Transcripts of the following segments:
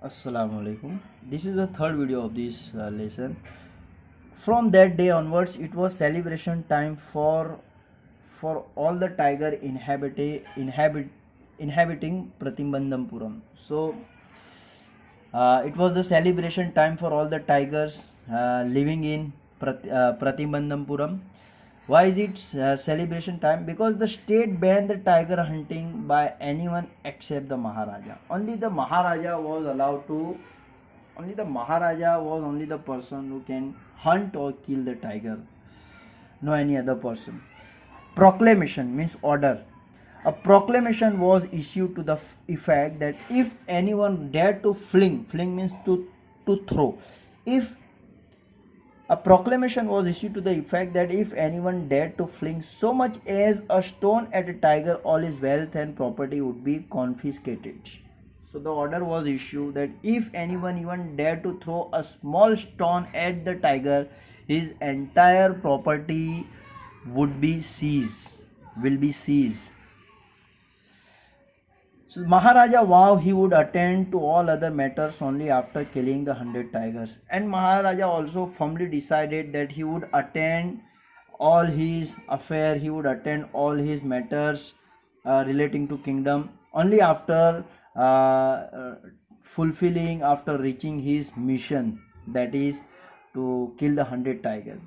Assalamu alaikum. This is the third video of this lesson. From that day onwards, it was celebration time for all the tiger inhabiting Pratimbandampuram. So it was the celebration time for all the tigers living in Pratimbandampuram. Why is it celebration time? Because the state banned the tiger hunting by anyone except the Maharaja. Only the Maharaja was allowed to. Only the Maharaja was only the person who can hunt or kill the tiger. No any other person. Proclamation means order. A proclamation was issued to the effect that if anyone dared to fling means to throw. If a proclamation was issued to the effect that if anyone dared to fling so much as a stone at a tiger, all his wealth and property would be confiscated. So the order was issued that if anyone even dared to throw a small stone at the tiger, his entire property will be seized. So Maharaja vowed he would attend to all other matters only after killing the 100 tigers. And Maharaja also firmly decided that he would attend all his affair, he would attend all his matters relating to kingdom only after fulfilling, after reaching his mission, that is to kill the 100 tigers.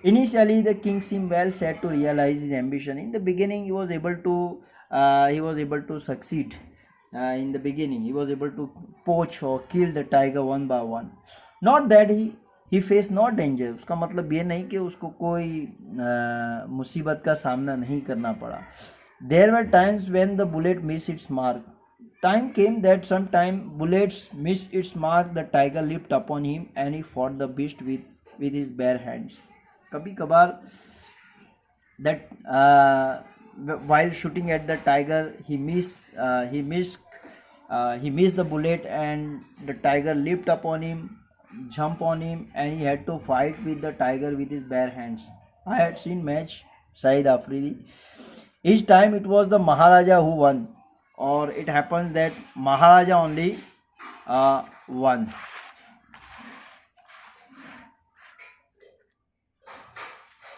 Initially, the king seemed well set to realize his ambition. In the beginning, he was able to succeed. In the beginning, he was able to poach or kill the tiger one by one. Not that he faced no danger. उसका मतलब ये नहीं कि उसको कोई मुसीबत का सामना नहीं करना पड़ा. There were times when the bullet missed its mark. Time came that sometime bullets missed its mark. The tiger leaped upon him and he fought the beast with his bare hands. कभी कभार that while shooting at the tiger he missed the bullet and the tiger leaped upon him, jumped on him, and he had to fight with the tiger with his bare hands. I had seen match Saeed Afridi. Each time it was the Maharaja who won, or it happens that Maharaja only won.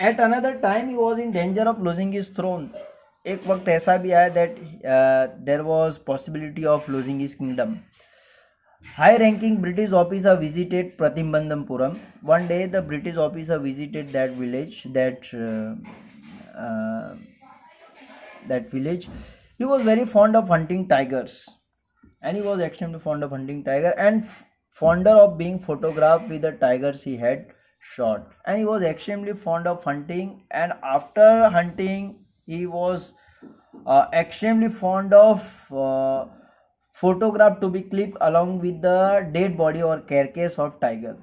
At another time he was in danger of losing his throne. एक वक्त ऐसा भी आया that there was possibility of losing his kingdom. High ranking British officer visited Pratimbandampuram. One day the British officer visited that village. That village. He was very fond of hunting tigers, and he was extremely fond of hunting tiger and fonder of being photographed with the tigers he had shot. And he was extremely fond of hunting, and after hunting he was extremely fond of photograph to be clipped along with the dead body or carcass of tiger.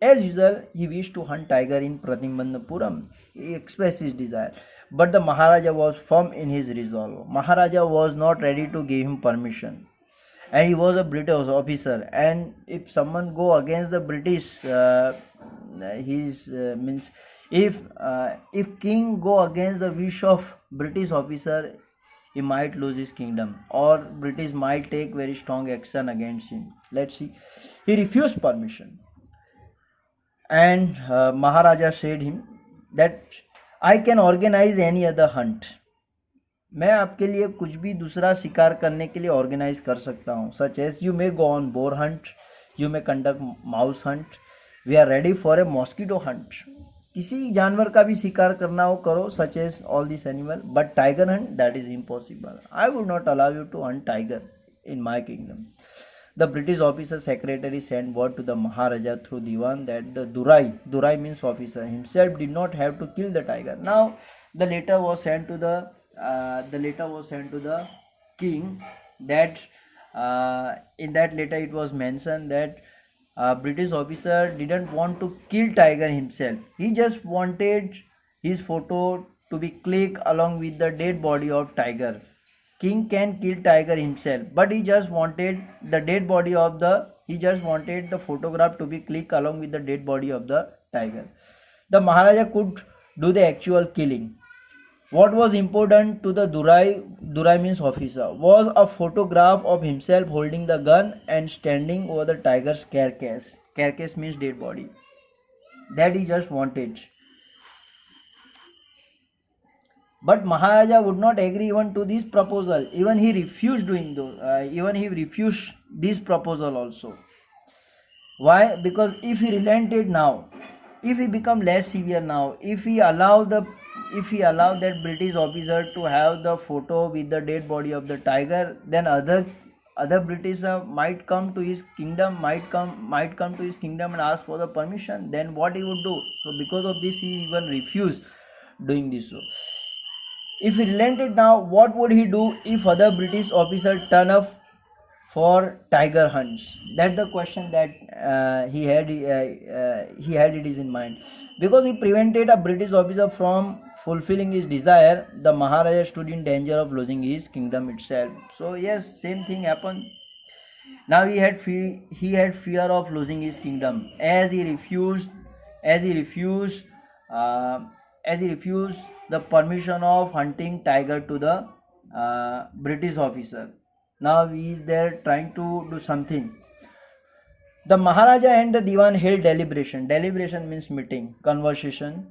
As usual, he wished to hunt tiger in Pratimbandampuram. He expressed his desire, but the Maharaja was firm in his resolve. Maharaja was not ready to give him permission, and he was a British officer, and if someone go against the British means if king go against the wish of British officer, he might lose his kingdom, or British might take very strong action against him. Let's see. He refused permission, and Maharaja said him that I can organize any other hunt. मैं आपके लिए कुछ भी दूसरा शिकार करने के लिए ऑर्गेनाइज कर सकता हूँ. Such as you may go on boar hunt, you may conduct mouse hunt, we are ready for a mosquito hunt. किसी जानवर का भी शिकार करना हो करो, such as all this animal, but tiger hunt that is impossible. I would not allow you to hunt tiger in my kingdom. The British officer secretary sent word to the Maharaja through Diwan that the Durai means officer, himself did not have to kill the tiger. Now the letter was sent to the king that in that letter it was mentioned that British officer didn't want to kill tiger himself. He just wanted his photo to be clicked along with the dead body of tiger. King can kill tiger himself, but he just wanted the photograph to be clicked along with the dead body of the tiger. The Maharaja could do the actual killing. What was important to the Durai means officer was a photograph of himself holding the gun and standing over the tiger's carcass. Carcass means dead body. That he just wanted. But Maharaja would not agree even to this proposal. Even he refused doing those. Even he refused this proposal also. Why? Because if he relented now, if he become less severe now, if he allow that British officer to have the photo with the dead body of the tiger, then other British might come to his kingdom, might come to his kingdom and ask for the permission. Then what he would do? So because of this, he even refused doing this. So if he relented now, what would he do if other British officer turn up for tiger hunts? That's the question that he had it is in mind. Because he prevented a British officer from fulfilling his desire, the Maharaja stood in danger of losing his kingdom itself. So yes, same thing happened. Now he had fear of losing his kingdom, as he refused the permission of hunting tiger to the British officer. Now he is there trying to do something. The Maharaja and the Diwan held deliberation. Deliberation means meeting, conversation,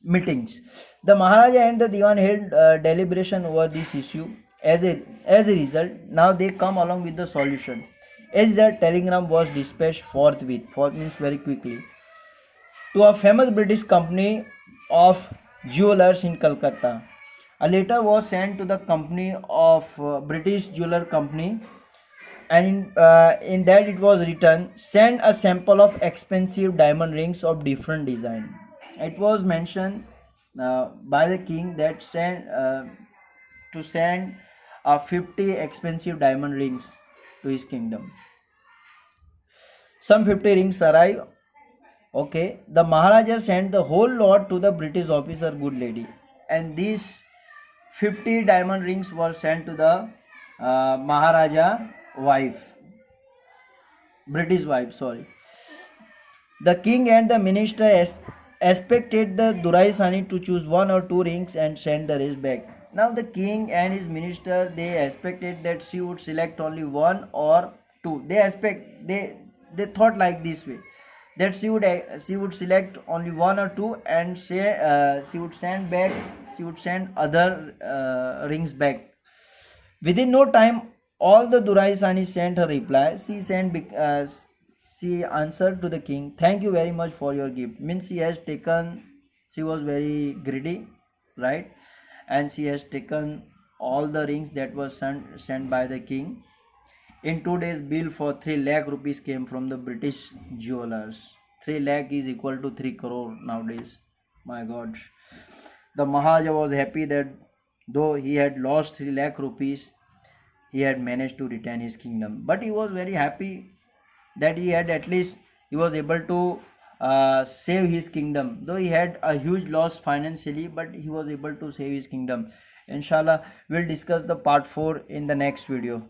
meetings. The Maharaja and the Diwan held deliberation over this issue. As a result, now they come along with the solution. As that telegram was dispatched forthwith, forth means very quickly, to a famous British company of jewelers in Calcutta. A letter was sent to the company of British jeweler company, and in that it was written, send a sample of expensive diamond rings of different design. It was mentioned by the king that to send 50 expensive diamond rings to his kingdom. Some 50 rings arrive. Okay, the Maharaja sent the whole lot to the British officer, good lady, and these 50 diamond rings were sent to the Maharaja wife, British wife, sorry. The king and the minister expected the Durai Sani to choose one or two rings and send the rest back. Now the king and his minister, they expected that she would select only one or two. They thought like this way, that she would select only one or two and she would send other rings back. Within no time, all the Durai Sani sent her reply. She answered to the king, thank you very much for your gift. Means she was very greedy, right? And she has taken all the rings that were sent by the king. In 2 days, bill for 3 lakh rupees came from the British jewelers. 3 lakh is equal to 3 crore nowadays. My God. The Maharaja was happy that though he had lost 3 lakh rupees, he had managed to retain his kingdom. But he was very happy that he was able to save his kingdom. Though he had a huge loss financially, but he was able to save his kingdom. Inshallah, we'll discuss the part 4 in the next video.